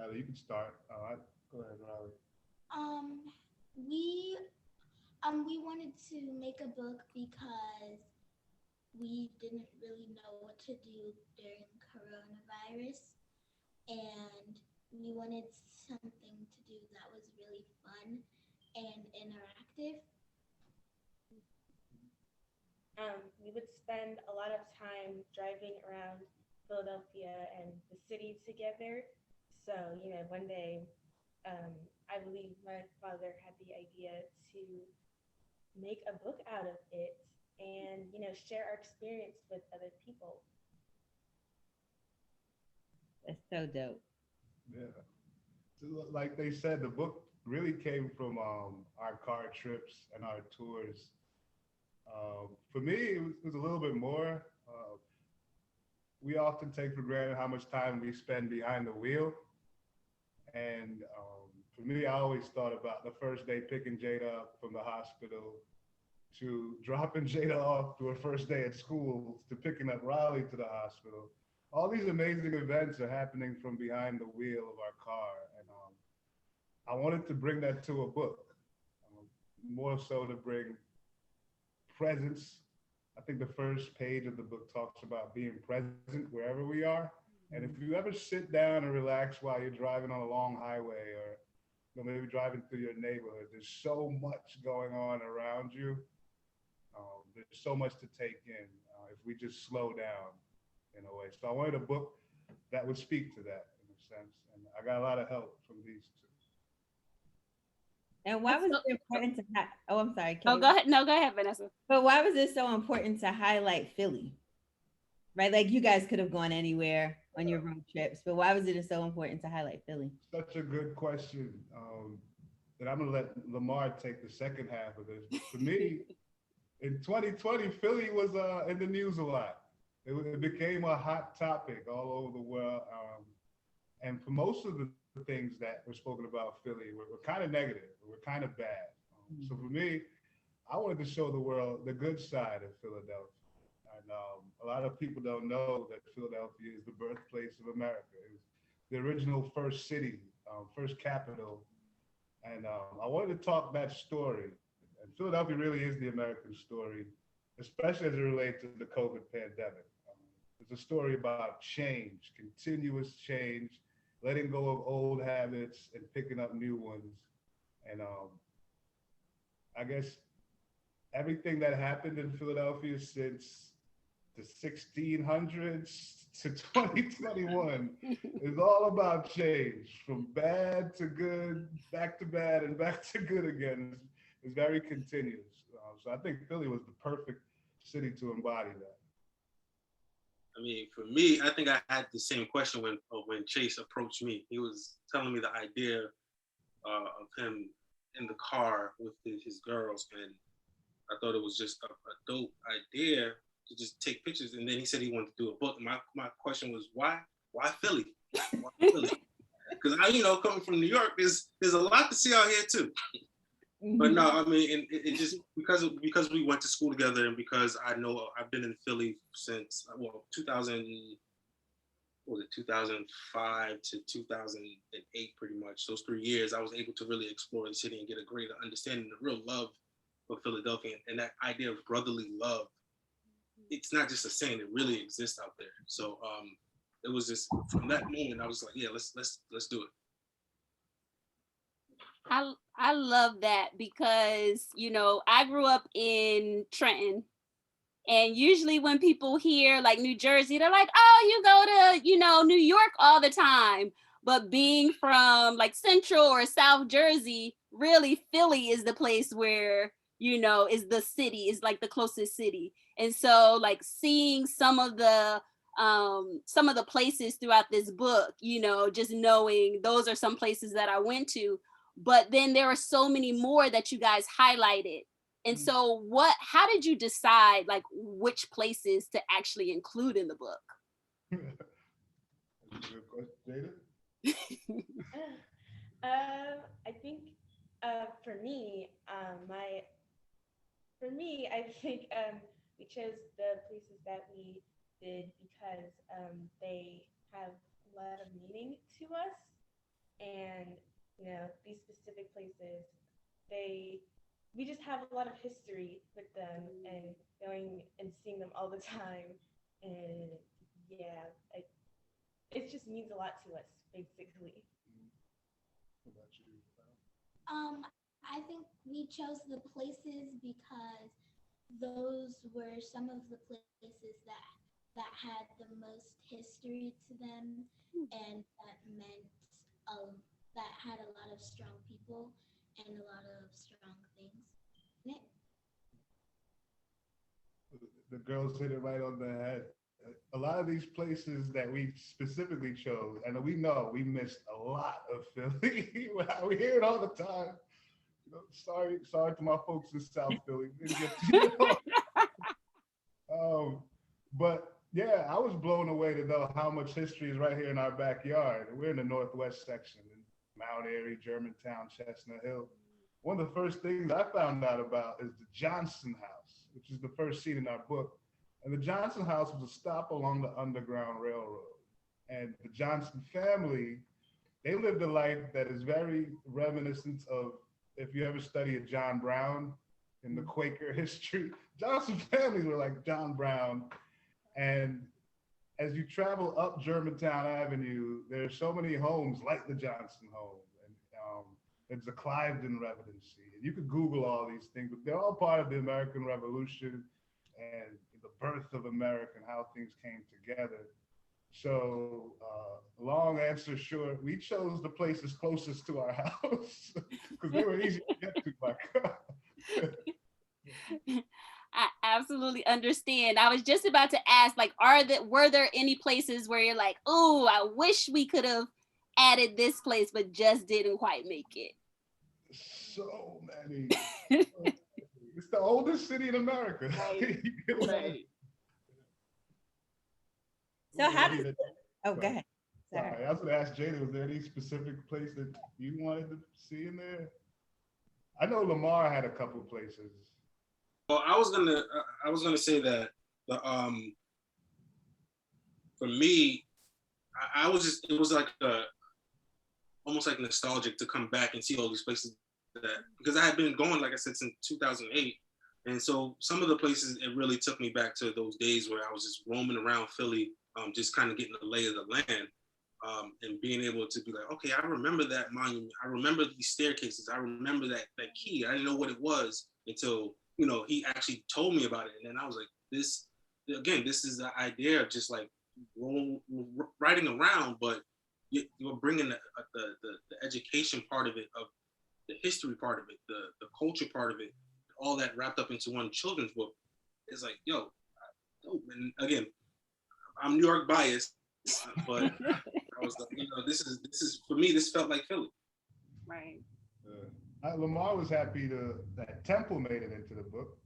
Riley, you can start. Go ahead, Riley. Um, we we wanted to make a book because we didn't really know what to do during coronavirus, and we wanted something to do that was really fun and interactive. We would spend a lot of time driving around Philadelphia and the city together. So, one day, I believe my father had the idea to make a book out of it and, share our experience with other people. That's so dope. Yeah. So, like they said, the book really came from our car trips and our tours. For me, it was a little bit more. We often take for granted how much time we spend behind the wheel. And for me, I always thought about the first day picking Jada up from the hospital to dropping Jada off to her first day at school to picking up Riley to the hospital. All these amazing events are happening from behind the wheel of our car. And I wanted to bring that to a book, um, more so to bring presence. I think the first page of the book talks about being present wherever we are. And if you ever sit down and relax while you're driving on a long highway or maybe driving through your neighborhood, there's so much going on around you. There's so much to take in if we just slow down in a way. So I wanted a book that would speak to that in a sense. And I got a lot of help from these two. And why was it important to oh, I'm sorry, Oh, Kate. go ahead. No, go ahead, Vanessa. But why was it so important to highlight Philly? Right? Like you guys could have gone anywhere on your road trips, but why was it so important to highlight Philly? Such a good question. And I'm gonna let Lamar take the second half of this. But for me, in 2020, Philly was in the news a lot. It became a hot topic all over the world. And for most of the things that were spoken about Philly were kind of negative, were kind of bad. So for me, I wanted to show the world the good side of Philadelphia. And a lot of people don't know that Philadelphia is the birthplace of America. It was the original first city, first capital. And I wanted to talk that story. And Philadelphia really is the American story, especially as it relates to the COVID pandemic. It's a story about change, continuous change, letting go of old habits and picking up new ones. And I guess everything that happened in Philadelphia since the 1600s to 2021 is all about change, from bad to good, back to bad, and back to good again. It's very continuous. So I think Philly was the perfect city to embody that. I mean, for me, I think I had the same question when Chase approached me. He was telling me the idea of him in the car with his girls, and I thought it was just a dope idea to just take pictures. And then he said he wanted to do a book. And my question was, why Philly? Why Philly? Because coming from New York, there's a lot to see out here too. But no, I mean, it just because we went to school together, and because I know I've been in Philly since 2005 to 2008, pretty much. Those 3 years, I was able to really explore the city and get a greater understanding, the real love for Philadelphia, and that idea of brotherly love. It's not just a saying; it really exists out there. So it was just from that moment, I was like, yeah, let's do it. I love that because, I grew up in Trenton. And usually when people hear like New Jersey, they're like, oh, you go to, New York all the time. But being from like Central or South Jersey, really Philly is the place where, is the city, is like the closest city. And so like seeing some of the places throughout this book, just knowing those are some places that I went to. But then there are so many more that you guys highlighted. And so how did you decide like which places to actually include in the book? Good question, I think for me, I think we chose the places that we did because they have a lot of meaning to us. And, these specific places, we just have a lot of history with them and going and seeing them all the time. And yeah, it just means a lot to us, basically. What about you? I think we chose the places because those were some of the places that had the most history to them, and that meant that had a lot of strong people and a lot of strong things in it. The girls hit it right on the head. A lot of these places that we specifically chose, and we know we missed a lot of Philly. We hear it all the time. Sorry to my folks in South Philly. Didn't get to, but yeah, I was blown away to know how much history is right here in our backyard. We're in the Northwest section, in Mount Airy, Germantown, Chestnut Hill. One of the first things I found out about is the Johnson House, which is the first scene in our book. And the Johnson House was a stop along the Underground Railroad. And the Johnson family, they lived a life that is very reminiscent of, if you ever study John Brown in the Quaker history, Johnson families were like John Brown. And as you travel up Germantown Avenue, there are so many homes like the Johnson home. And there's a Cliveden residency. And you could Google all these things, but they're all part of the American Revolution and the birth of America and how things came together. So long answer short, we chose the places closest to our house because they were easy to get to by car. I absolutely understand. I was just about to ask, like, were there any places where you're like, oh, I wish we could have added this place, but just didn't quite make it? So many. It's the oldest city in America. Right. Right. So how does go ahead. Sorry, I was going to ask Jada, was there any specific place that you wanted to see in there? I know Lamar had a couple places. Well, I was gonna say that for me, it was like almost like nostalgic to come back and see all these places because I had been going, like I said, since 2008. And so some of the places, it really took me back to those days where I was just roaming around Philly, just kind of getting the lay of the land, and being able to be like, okay, I remember that monument. I remember these staircases. I remember that key. I didn't know what it was until, he actually told me about it. And then I was like, this is the idea of just like riding around, but you're bringing the education part of it, of the history part of it, the culture part of it, all that wrapped up into one children's book. It's like, and again, I'm New York biased, but I was like, this is for me, this felt like Philly. Right. Lamar was happy that Temple made it into the book.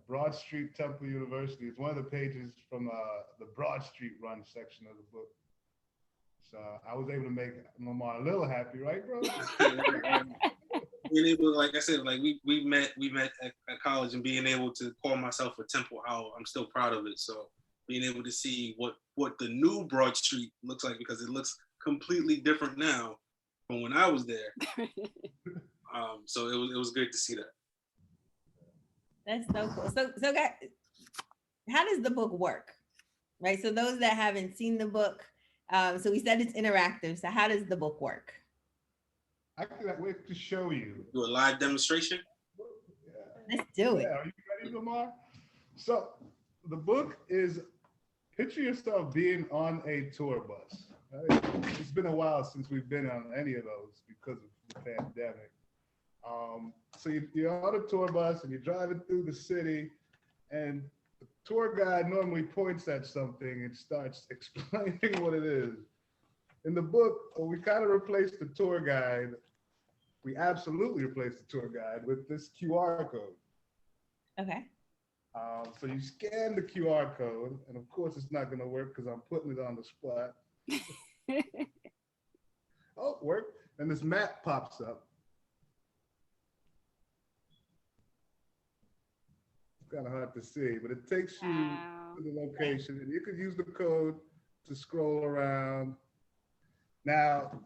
Broad Street Temple University is one of the pages from the Broad Street Run section of the book. So I was able to make Lamar a little happy, right, bro? Being able, like I said, like we met at college, and being able to call myself a Temple Owl, I'm still proud of it. So being able to see what the new Broad Street looks like, because it looks completely different now from when I was there. So it was good to see that. That's so cool. So guys, how does the book work? Right. So those that haven't seen the book, so we said it's interactive. So how does the book work? I cannot wait to show you. Do a live demonstration? Yeah. Let's do it. Yeah, are you ready, Lamar? So the book is, picture yourself being on a tour bus. Right? It's been a while since we've been on any of those because of the pandemic. So you're on a tour bus and you're driving through the city, and the tour guide normally points at something and starts explaining what it is. In the book, we kind of replaced the tour guide. We absolutely replaced the tour guide with this QR code. Okay. So you scan the QR code, and of course it's not going to work because I'm putting it on the spot. Oh, it worked. And this map pops up. It's kind of hard to see, but it takes you to the location, and you could use the code to scroll around. Now,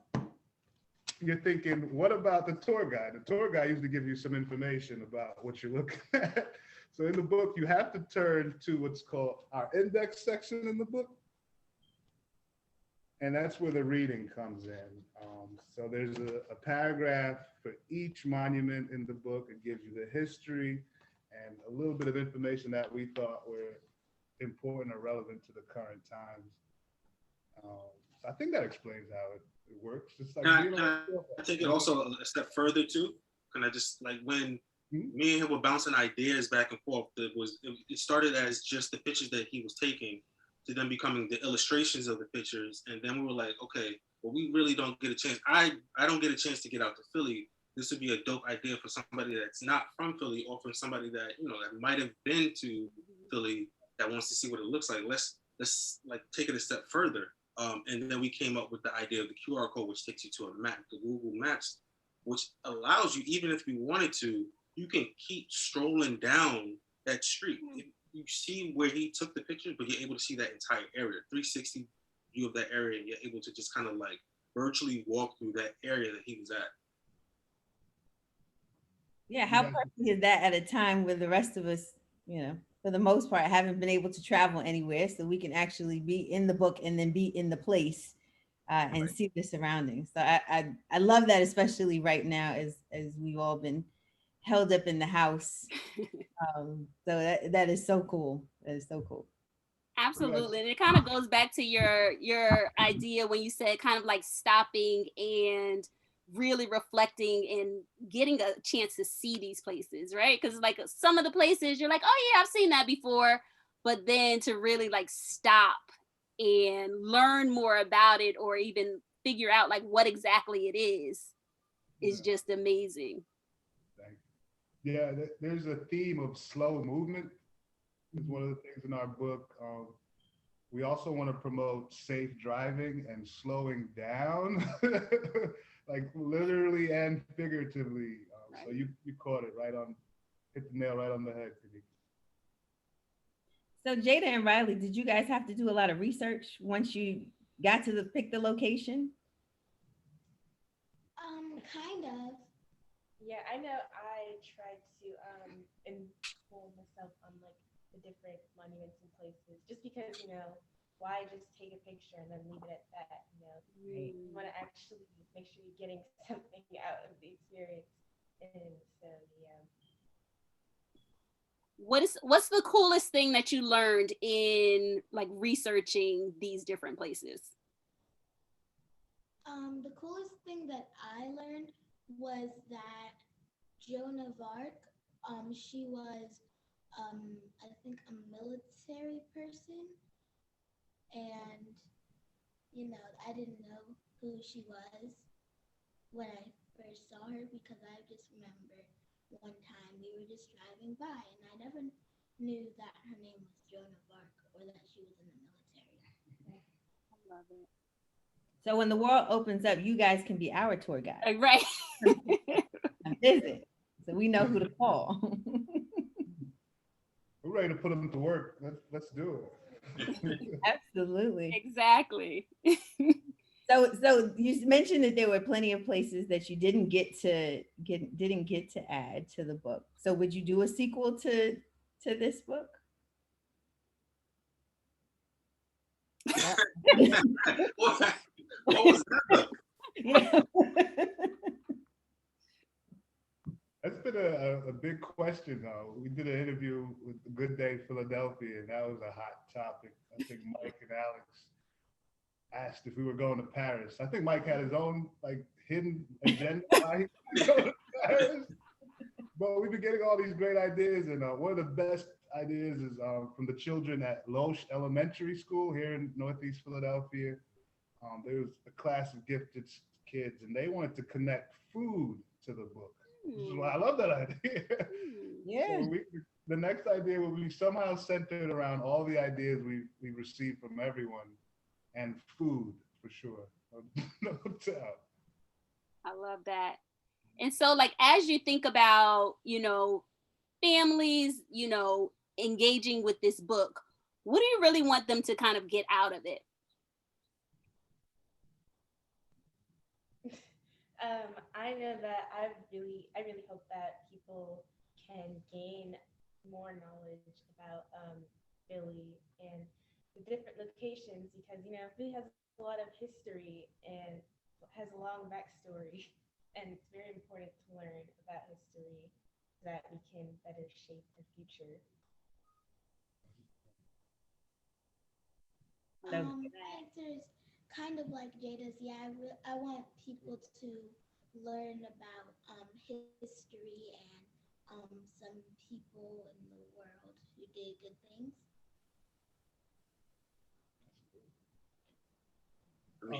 you're thinking, what about the tour guide? The tour guide usually gives you some information about what you're looking at. So in the book, you have to turn to what's called our index section in the book. And that's where the reading comes in. So there's a paragraph for each monument in the book. It gives you the history and a little bit of information that we thought were important or relevant to the current times. So I think that explains how it works. It's like Can I take it also a step further too? Can I just, like, when me and him were bouncing ideas back and forth, it started as just the pictures that he was taking, to then becoming the illustrations of the pictures. And then we were like, okay, well, we really don't get a chance. I don't get a chance to get out to Philly. This would be a dope idea for somebody that's not from Philly, or for somebody that, you know, that might have been to Philly that wants to see what it looks like. Let's like take it a step further. And then we came up with the idea of the QR code, which takes you to a map, the Google Maps, which allows you, even if you wanted to, you can keep strolling down that street. You see where he took the pictures, but you're able to see that entire area, 360 view of that area, and you're able to just kind of like virtually walk through that area that he was at. Yeah, how perfect is that at a time where the rest of us, you know, for the most part, haven't been able to travel anywhere, so we can actually be in the book and then be in the place and see the surroundings. So I love that, especially right now as we've all been held up in the house. So that is so cool. That is so cool. Absolutely. And it kind of goes back to your idea when you said kind of like stopping and really reflecting and getting a chance to see these places, right? Because like some of the places you're like, oh yeah, I've seen that before, but then to really like stop and learn more about it, or even figure out like what exactly it is just amazing. Yeah, there's a theme of slow movement. It's one of the things in our book. We also want to promote safe driving and slowing down, like literally and figuratively. So you caught it right on, hit the nail right on the head, Kanika. So Jada and Riley, did you guys have to do a lot of research once you got to pick the location? Kind of. Yeah, I know I tried to inform myself on like the different monuments and places, just because, you know, why just take a picture and then leave it at that, you know? You want to actually make sure you're getting something out of the experience. And so, yeah. What's the coolest thing that you learned in like researching these different places? The coolest thing that I learned was that Joan of Arc, she was, I think, a military person. And, you know, I didn't know who she was when I first saw her, because I just remember one time we were just driving by and I never knew that her name was Joan of Arc or that she was in the military. I love it. So when the world opens up, you guys can be our tour guide. Right. Visit, so we know who to call. We're ready to put them to work. Let's do it. Absolutely. Exactly. So you mentioned that there were plenty of places that you didn't get to add to the book. So would you do a sequel to this book? What was that? Yeah. That's been a big question, though. We did an interview with Good Day Philadelphia, and that was a hot topic. I think Mike and Alex asked if we were going to Paris. I think Mike had his own like hidden agenda why he was going to Paris. But we've been getting all these great ideas, and one of the best ideas is from the children at Loesch Elementary School here in Northeast Philadelphia. There was a class of gifted kids, and they wanted to connect food to the book. This is why I love that idea. Yeah. So the next idea will be somehow centered around all the ideas we received from everyone, and food for sure, no doubt. I love that. And so like, as you think about, you know, families, you know, engaging with this book, what do you really want them to kind of get out of it? I know that I really hope that people can gain more knowledge about Philly and the different locations because Philly has a lot of history and has a long backstory, and it's very important to learn about history so that we can better shape the future. My answer is kind of like Jada's. Yeah, I want people to learn about history and some people in the world who did good things. You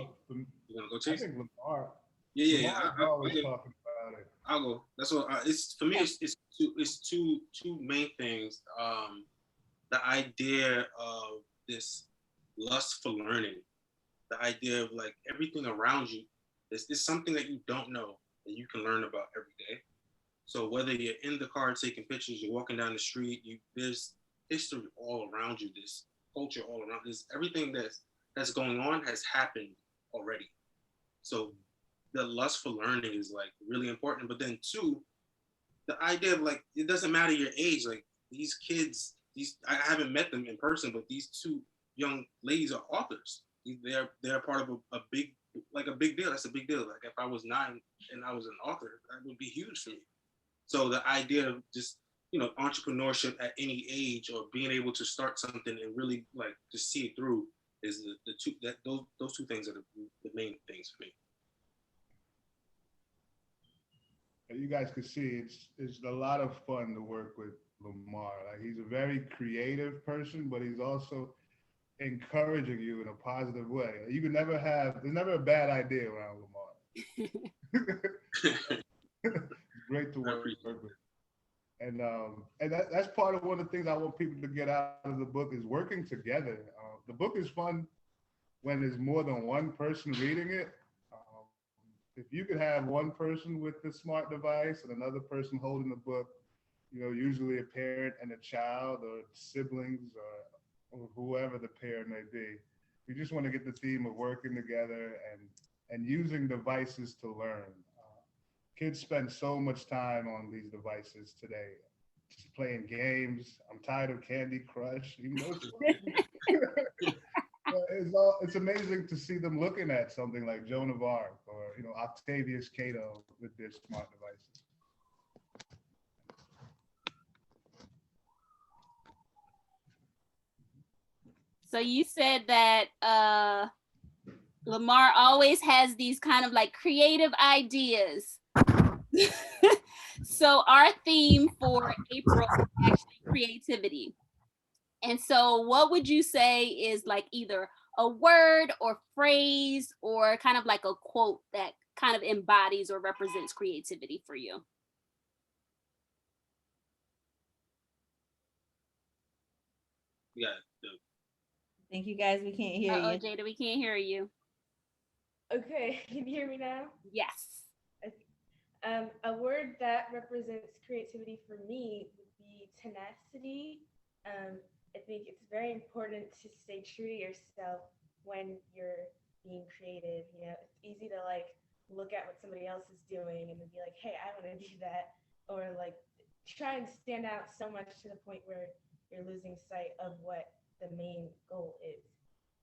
gonna go, I Chase? think Lamar, Yeah. Lamar is always talking about it. I'll go. That's what. It's for me. It's two main things. The idea of this lust for learning, the idea of like everything around you is something that you don't know that you can learn about every day. So whether you're in the car taking pictures, you're walking down the street, there's history all around you, this culture all around, this everything that's going on has happened already. So the lust for learning is like really important. But then two, the idea of like it doesn't matter your age, like these kids, I haven't met them in person, but these two young ladies are authors. They're part of a big, like a big deal. That's a big deal. Like if I was 9 and I was an author, that would be huge for me. So the idea of just entrepreneurship at any age or being able to start something and really like to see it through is the two that those two things are the main things for me. You guys can see it's a lot of fun to work with Lamar. Like he's a very creative person, but he's also encouraging you in a positive way. You can never there's never a bad idea around Lamar. It's great to work with. And that's part of one of the things I want people to get out of the book is working together. The book is fun when there's more than one person reading it. If you could have one person with the smart device and another person holding the book, usually a parent and a child or siblings or whoever the parent may be. We just want to get the theme of working together and using devices to learn. Kids spend so much time on these devices today, just playing games. I'm tired of Candy Crush. Even though it's amazing to see them looking at something like Joan of Arc or Octavius Cato with their smart devices. So you said that Lamar always has these kind of like creative ideas. So our theme for April is actually creativity. And so what would you say is like either a word or phrase or kind of like a quote that kind of embodies or represents creativity for you? Yeah. Thank you guys. We can't hear you. Jada, we can't hear you. Okay, can you hear me now? Yes. A word that represents creativity for me would be tenacity. I think it's very important to stay true to yourself when you're being creative. It's easy to like look at what somebody else is doing and then be like, hey, I want to do that. Or like try and stand out so much to the point where you're losing sight of what the main goal is.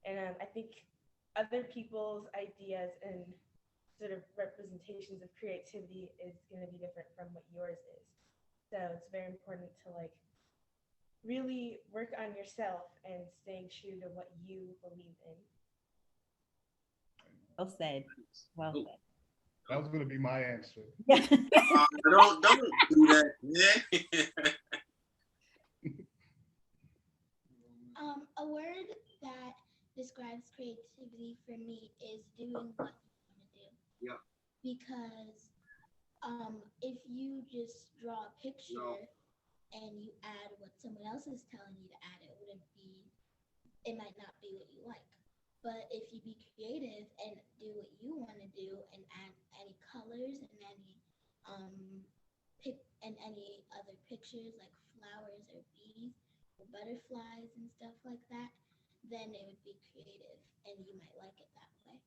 And I think other people's ideas and sort of representations of creativity is going to be different from what yours is. So it's very important to like really work on yourself and staying true to what you believe in. Well said. Well said. That was going to be my answer. Don't do that. Yeah. A word that describes creativity for me is doing what you want to do. Yeah. Because if you just draw a picture and you add what someone else is telling you to add, it might not be what you like. But if you be creative and do what you want to do and add any colors and any other pictures like flowers or bees or butterflies and stuff like that, then it would be creative and you might like it that way.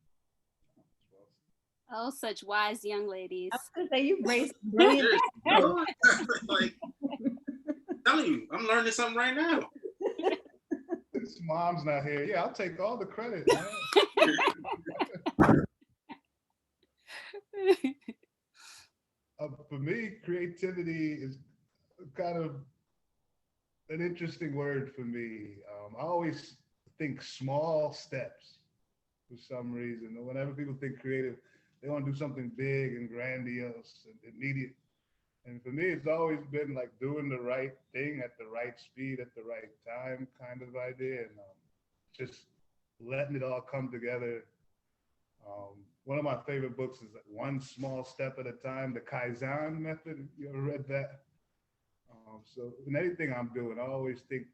Oh, such wise young ladies. I was gonna say you raised brilliant. Seriously, like, telling you, I'm learning something right now. His mom's not here. Yeah, I'll take all the credit, man. For me, creativity is kind of an interesting word for me. I always think small steps for some reason. Whenever people think creative, they want to do something big and grandiose and immediate. And for me, it's always been like doing the right thing at the right speed at the right time kind of idea, and just letting it all come together. One of my favorite books is like One Small Step at a Time, the Kaizen method. You ever read that? So in anything I'm doing, I always think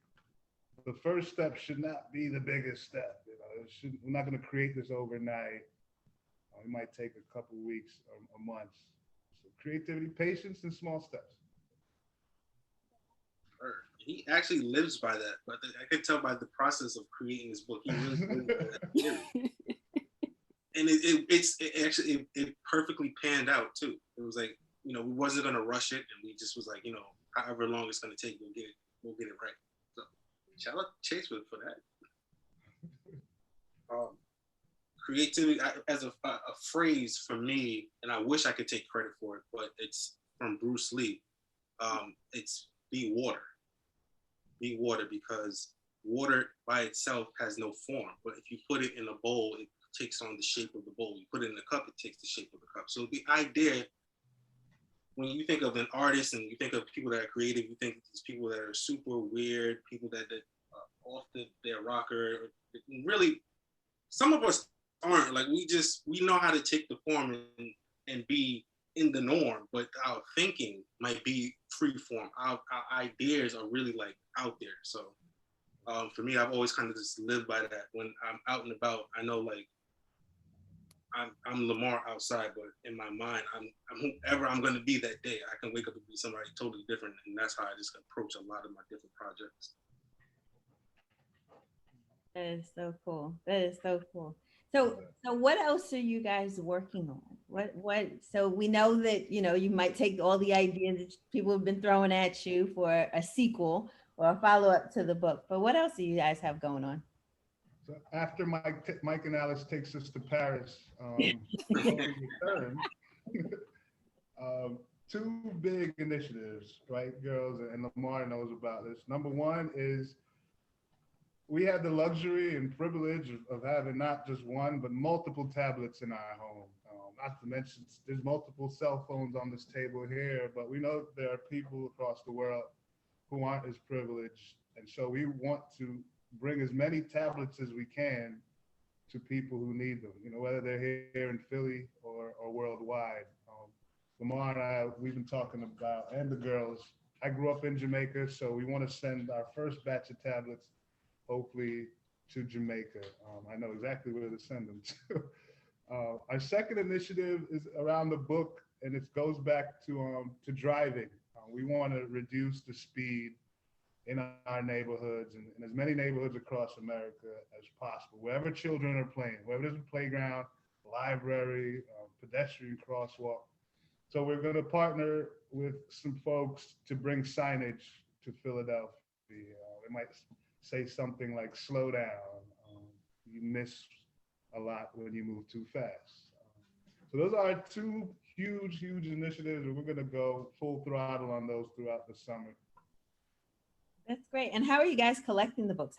the first step should not be the biggest step. We're not going to create this overnight. It might take a couple weeks or months. So creativity, patience, and small steps. He actually lives by that, but I could tell by the process of creating this book, he really lives by that theory. And it actually perfectly panned out too. It was like, we wasn't gonna rush it, and we just was like, however long it's gonna take, we'll get it right. So shout out to Chase for that. Creativity as a phrase for me, and I wish I could take credit for it, but it's from Bruce Lee. It's be water. Be water, because water by itself has no form, but if you put it in a bowl, it takes on the shape of the bowl. You put it in a cup, it takes the shape of the cup. So the idea, when you think of an artist and you think of people that are creative, you think of these people that are super weird, people that off their rocker. Really, some of us aren't. Like, we know how to take the form and be in the norm, but our thinking might be free form. Our ideas are really like out there. So for me, I've always kind of just lived by that. When I'm out and about, I know like I'm Lamar outside, but in my mind, I'm whoever I'm going to be that day. I can wake up and be somebody totally different, and that's how I just approach a lot of my different projects. That is so cool. That is so cool. So what else are you guys working on? What so we know that you might take all the ideas that people have been throwing at you for a sequel or a follow-up to the book, but what else do you guys have going on? So after Mike and Alice takes us to Paris, when we return, two big initiatives, right, girls, and Lamar knows about this. Number one is we had the luxury and privilege of having not just one, but multiple tablets in our home. Not to mention, there's multiple cell phones on this table here, but we know there are people across the world who aren't as privileged. And so we want to bring as many tablets as we can to people who need them, whether they're here in Philly or worldwide. Lamar and I, we've been talking about, and the girls, I grew up in Jamaica, so we want to send our first batch of tablets, hopefully, to Jamaica. I know exactly where to send them to. Our second initiative is around the book, and it goes back to driving. We want to reduce the speed in our neighborhoods and as many neighborhoods across America as possible, wherever children are playing, wherever there's a playground, library, pedestrian crosswalk. So we're going to partner with some folks to bring signage to Philadelphia. They might say something like, slow down. You miss a lot when you move too fast. So those are two huge initiatives, and we're going to go full throttle on those throughout the summer. That's great. And how are you guys collecting the books?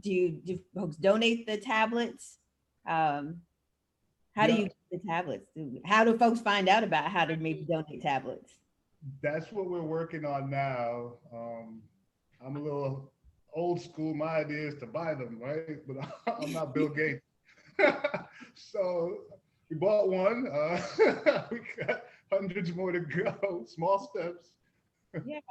Do folks donate the tablets? How do you get the tablets? How do folks find out about how to maybe donate tablets? That's what we're working on now. I'm a little old school. My idea is to buy them, right? But I'm not Bill Gates. So we bought one. We got hundreds more to go. Small steps. Yeah.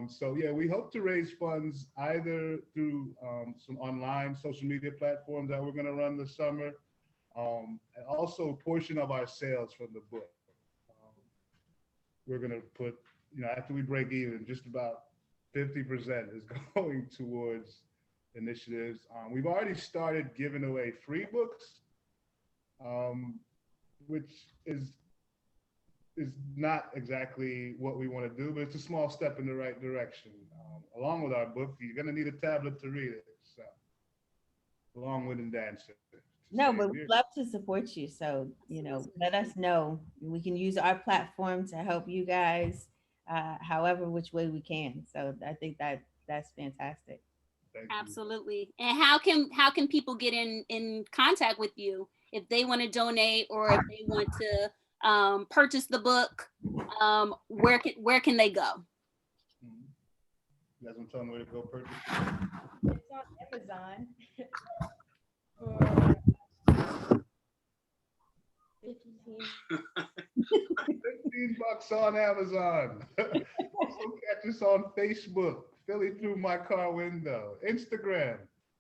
So yeah, we hope to raise funds either through some online social media platforms that we're going to run this summer, and also a portion of our sales from the book. We're going to put, after we break even, just about 50% is going towards initiatives. We've already started giving away free books, which is not exactly what we want to do, but it's a small step in the right direction. Along with our book, you're going to need a tablet to read it. So, along with and dancing. No, but we'd love to support you. So, let us know. We can use our platform to help you guys, however which way we can. So I think that's fantastic. Thank you. Absolutely. And how can people get in contact with you if they want to donate or if they want to purchase the book? Where can they go? You guys want to tell them where to go purchase? It's on Amazon for 15 bucks on Amazon. Also catch us on Facebook, Philly Through My Car Window, Instagram,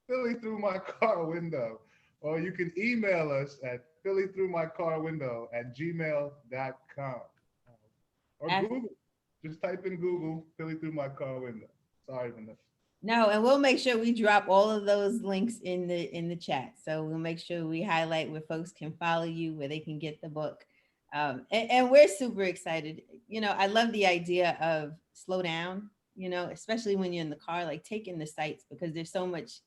Philly Through My Car Window, or you can email us at phillythroughmycarwindow@gmail.com. Or Google. Just type in Google, Philly Through My Car Window. Sorry, Vanessa. No, and we'll make sure we drop all of those links in the chat. So we'll make sure we highlight where folks can follow you, where they can get the book. And we're super excited. I love the idea of slow down, especially when you're in the car, like taking the sights, because there's so much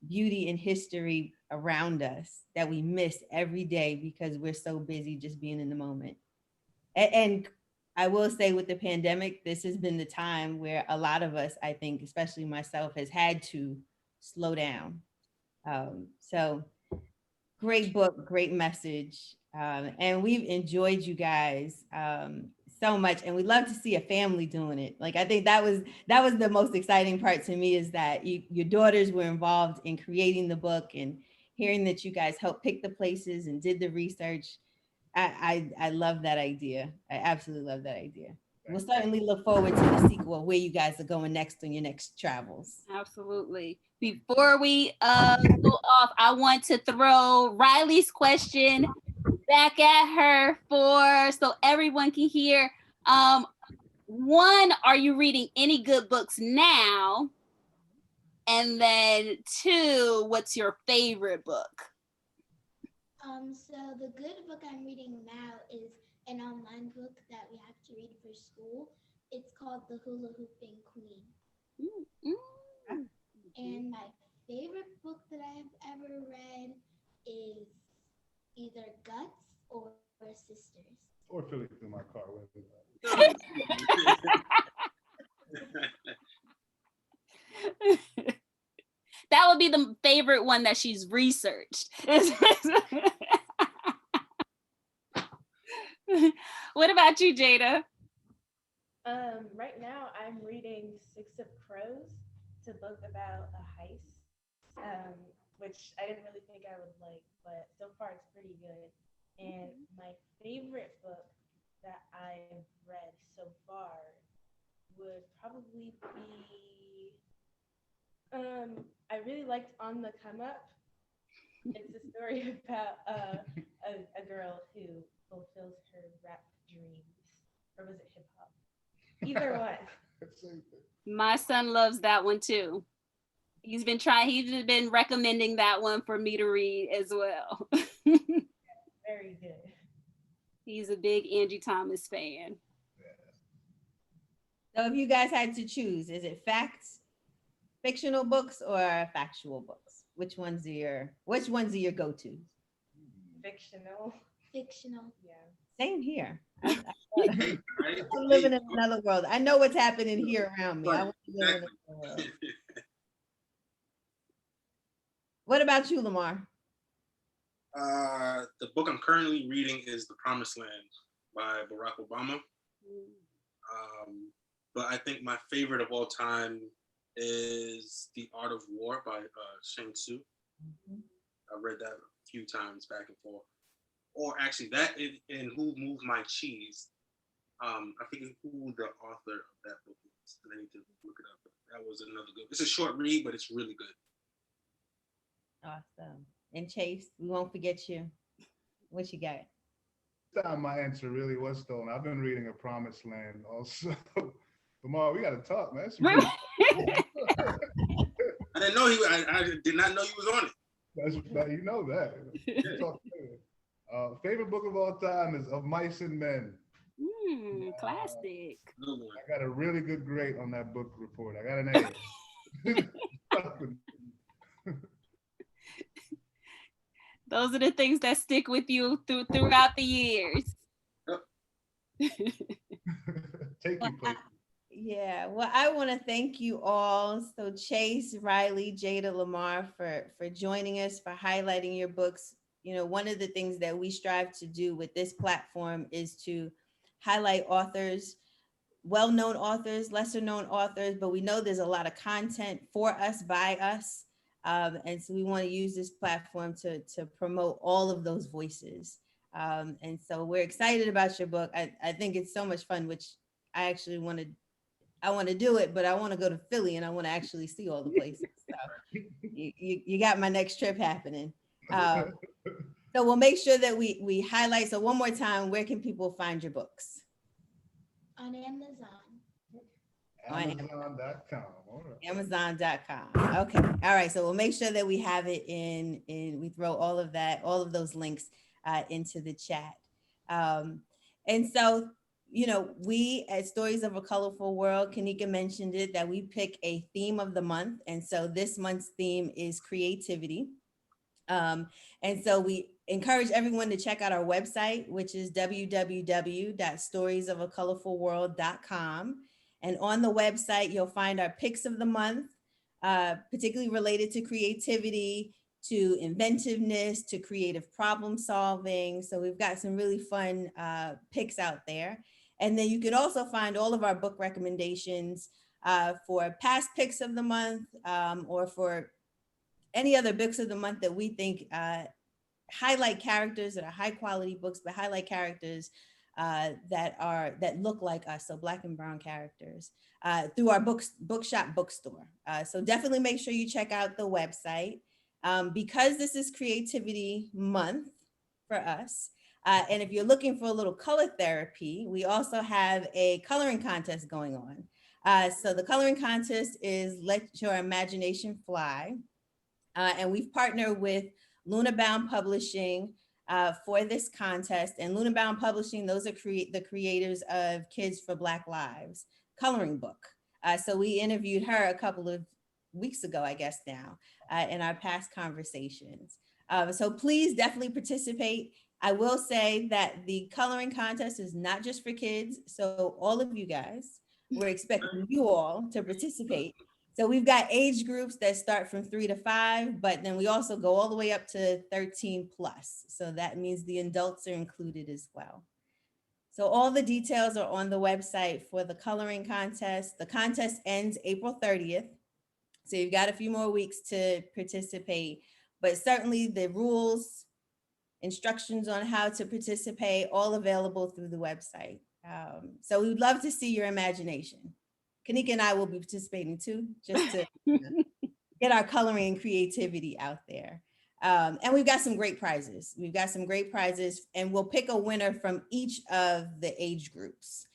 beauty and history around us that we miss every day because we're so busy just being in the moment. And I will say with the pandemic, this has been the time where a lot of us, I think, especially myself, has had to slow down. So great book, great message. And we've enjoyed you guys so much. And we love to see a family doing it. Like, I think that was the most exciting part to me, is that your daughters were involved in creating the book, and hearing that you guys helped pick the places and did the research. I love that idea. I absolutely love that idea. We'll certainly look forward to the sequel of where you guys are going next on your next travels. Absolutely. Before we go off, I want to throw Riley's question back at her so everyone can hear. One, are you reading any good books now? And then 2, what's your favorite book? So the good book I'm reading now is an online book that we have to read for school. It's called The Hula Hooping Queen. Mm-hmm. And my favorite book that I've ever read is either Guts or Sisters. Or Philly Through My Car Window. That would be the favorite one that she's researched. What about you, Jada? Right now, I'm reading Six of Crows. It's a book about a heist, which I didn't really think I would like, but so far it's pretty good. And my favorite book that I've read so far would probably be, I really liked On the Come Up. It's a story about a girl who fulfills her rap dreams. Or was it hip hop? Either one. My son loves that one too. He's been recommending that one for me to read as well. Very good. He's a big Angie Thomas fan. So if you guys had to choose, is it fictional books or factual books? Which ones are your go-tos? Fictional. Fictional. Yeah. Same here. I'm living in another world. I know what's happening here around me. I want to live in another world. What about you, Lamar? The book I'm currently reading is The Promised Land by Barack Obama. But I think my favorite of all time is The Art of War by Shang Tzu. I've read that a few times back and forth. Or actually, that and Who Moved My Cheese. I forget who the author of that book is. I need to look it up. But that was another good. It's a short read, but it's really good. Awesome. And Chase, we won't forget you. What you got? This time my answer really was stolen. I've been reading A Promised Land also. Lamar, we got to talk, man. I didn't know I did not know he was on it. You know that. Yeah. Favorite book of all time is Of Mice and Men. Classic. Good one. I got a really good grade on that book report. I got an A. Those are the things that stick with you throughout the years. Take you place. Yeah, well, I want to thank you all. So Chase, Riley, Jada, Lamar for joining us, for highlighting your books. You know, one of the things that we strive to do with this platform is to highlight authors, well-known authors, lesser-known authors, but we know there's a lot of content for us, by us. And so we want to use this platform to promote all of those voices. And so we're excited about your book. I think it's so much fun, which I actually want to do it, but I want to go to Philly and I want to actually see all the places. So you got my next trip happening. So we'll make sure that we highlight. So one more time, where can people find your books? On Amazon. Amazon.com. All right. Amazon.com. Okay. All right. So we'll make sure that we have it we throw all of those links into the chat. And so, you know, we at Stories of a Colorful World, Kanika mentioned it, that we pick a theme of the month. And so this month's theme is creativity. And so we encourage everyone to check out our website, which is www.storiesofacolorfulworld.com. And on the website, you'll find our picks of the month, particularly related to creativity, to inventiveness, to creative problem solving. So we've got some really fun picks out there. And then you can also find all of our book recommendations for past picks of the month, or for any other books of the month that we think highlight characters that are high quality books, but highlight characters that look like us, so Black and brown characters, through our bookshop bookstore. So definitely make sure you check out the website. Because this is Creativity Month for us, and if you're looking for a little color therapy, we also have a coloring contest going on. So the coloring contest is Let Your Imagination Fly. And we've partnered with Luna Bound Publishing for this contest. And Luna Bound Publishing, those are the creators of Kids for Black Lives coloring book. So we interviewed her a couple of weeks ago, I guess now, in our past conversations. So please definitely participate. I will say that the coloring contest is not just for kids. So all of you guys, we're expecting you all to participate. So we've got age groups that start from 3 to 5, but then we also go all the way up to 13 plus. So that means the adults are included as well. So all the details are on the website for the coloring contest. The contest ends April 30th. So you've got a few more weeks to participate, but certainly the rules, instructions on how to participate, all available through the website. So we'd love to see your imagination. Kanika and I will be participating too, just to get our coloring and creativity out there. And we've got some great prizes. And we'll pick a winner from each of the age groups.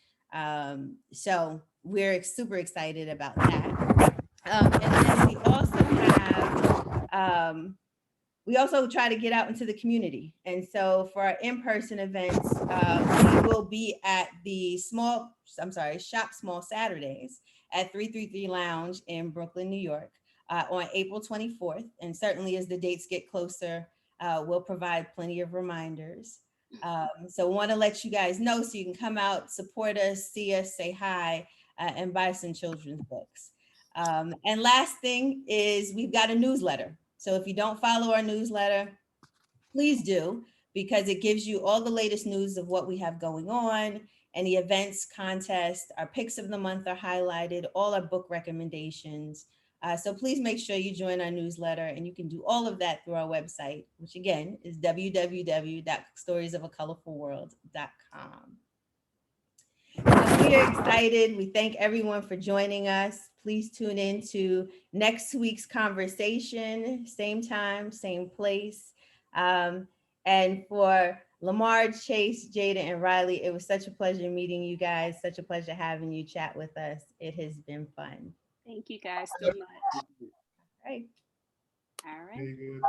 So we're super excited about that. And then we also try to get out into the community. And so for our in-person events, we will be at the Shop Small Saturdays at 333 Lounge in Brooklyn, New York on April 24th. And certainly as the dates get closer, we'll provide plenty of reminders. So want to let you guys know so you can come out, support us, see us, say hi, and buy some children's books. And last thing is we've got a newsletter. So if you don't follow our newsletter, please do, because it gives you all the latest news of what we have going on, any events, contests, our picks of the month are highlighted, all our book recommendations. So please make sure you join our newsletter, and you can do all of that through our website, which again is www.storiesofacolorfulworld.com. So we are excited. We thank everyone for joining us. Please tune in to next week's conversation, same time, same place. And for Lamar, Chase, Jada, and Riley, it was such a pleasure meeting you guys. Such a pleasure having you chat with us. It has been fun. Thank you guys so much. All right. All right. Thank you.